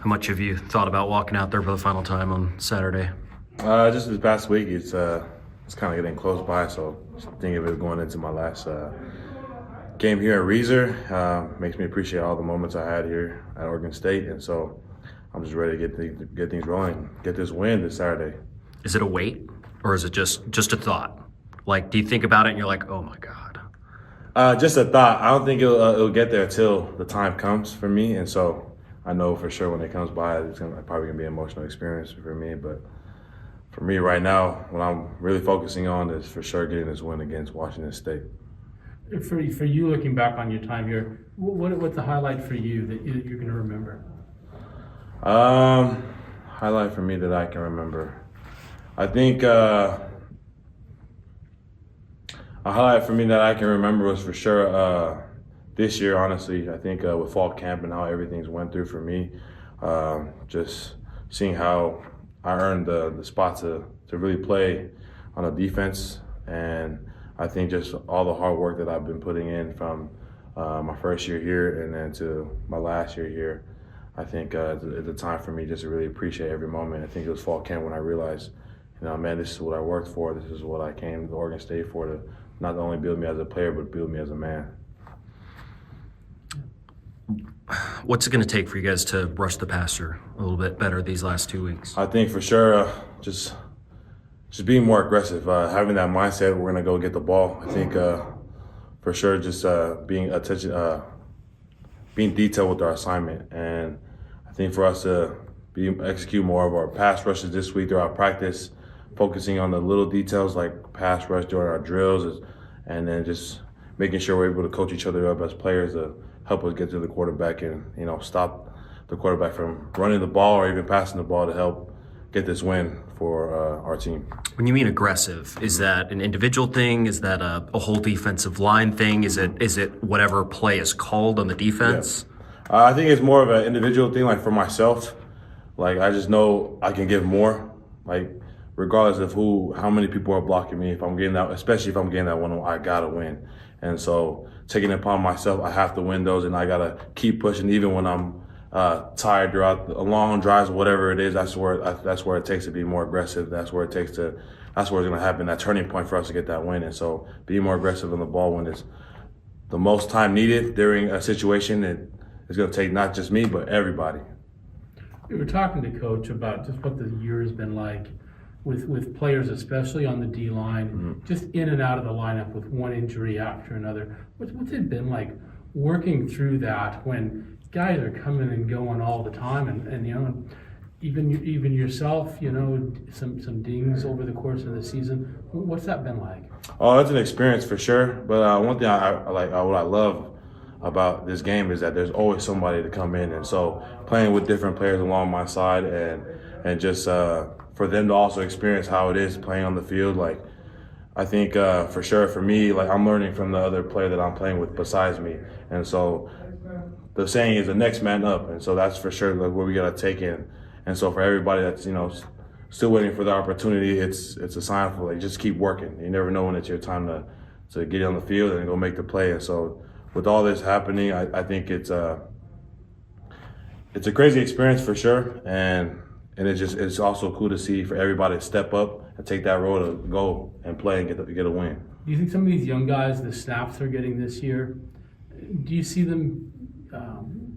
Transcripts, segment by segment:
How much have you thought about walking out there for the final time on Saturday? Just this past week, it's kind of getting close by, so just thinking of it going into my last game here at Reeser makes me appreciate all the moments I had here at Oregon State, and so I'm just ready to get things rolling, get this win this Saturday. Is it a weight, or is it just a thought? Like, do you think about it and you're like, oh my God? Just a thought. I don't think it'll get there until the time comes for me, and so I know for sure when it comes by, it's probably gonna be an emotional experience for me. But for me right now, what I'm really focusing on is for sure getting this win against Washington State. For you, looking back on your time here, what's the highlight for you that you're going to remember? Highlight for me that I can remember. I think a highlight for me that I can remember was for sure this year, honestly. I think with fall camp and how everything's went through for me, just seeing how I earned the spot to really play on a defense, and I think just all the hard work that I've been putting in from my first year here and then to my last year here. I think it's a time for me just to really appreciate every moment. I think it was fall camp when I realized, man, this is what I worked for. This is what I came to Oregon State for, to not only build me as a player, but build me as a man. What's it going to take for you guys to rush the passer a little bit better these last 2 weeks? I think for sure just being more aggressive, having that mindset we're going to go get the ball. I think for sure just being detailed with our assignment. And I think for us to execute more of our pass rushes this week throughout practice, focusing on the little details like pass rush during our drills, and then just making sure we're able to coach each other up as players to help us get to the quarterback and stop the quarterback from running the ball or even passing the ball to help get this win for our team. When you mean aggressive, is that an individual thing? Is that a whole defensive line thing? Is it whatever play is called on the defense? Yeah. I think it's more of an individual thing. Like for myself, like I just know I can give more. Like regardless of how many people are blocking me, if I'm getting that, especially if I'm getting that one, I gotta win. And so taking it upon myself, I have to win those, and I gotta keep pushing even when I'm tired throughout the long drives, whatever it is. That's where it takes to be more aggressive. That's where it's going to happen, that turning point for us to get that win. And so being more aggressive on the ball when it's the most time needed during a situation, it's going to take not just me, but everybody. We were talking to Coach about just what the year has been like with players, especially on the D line, just in and out of the lineup with one injury after another. What's it been like working through that when guys are coming and going all the time, and even yourself, some dings over the course of the season. What's that been like? Oh, it's an experience for sure. But one thing I like, what I love about this game is that there's always somebody to come in, and so playing with different players along my side, and just for them to also experience how it is playing on the field. Like I think for sure for me, like I'm learning from the other player that I'm playing with besides me, and so the saying is the next man up, and so that's for sure like where we gotta take in. And so for everybody that's still waiting for the opportunity, it's a sign for like just keep working. You never know when it's your time to get on the field and go make the play. And so with all this happening, I think it's a crazy experience for sure, and it's also cool to see for everybody to step up and take that role to go and play and get a win. Do you think some of these young guys, the snaps they're getting this year, do you see them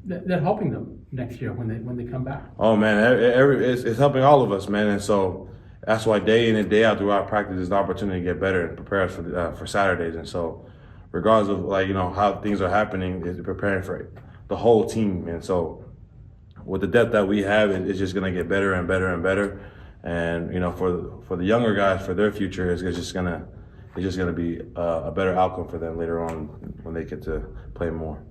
that helping them next year when they come back? Oh man, it's helping all of us, man, and so that's why day in and day out throughout practice is an opportunity to get better and prepare us for Saturdays. And so, regardless of how things are happening, is preparing for the whole team. And so, with the depth that we have, it's just gonna get better and better and better. And for the younger guys, for their future, it's just gonna be a better outcome for them later on when they get to play more.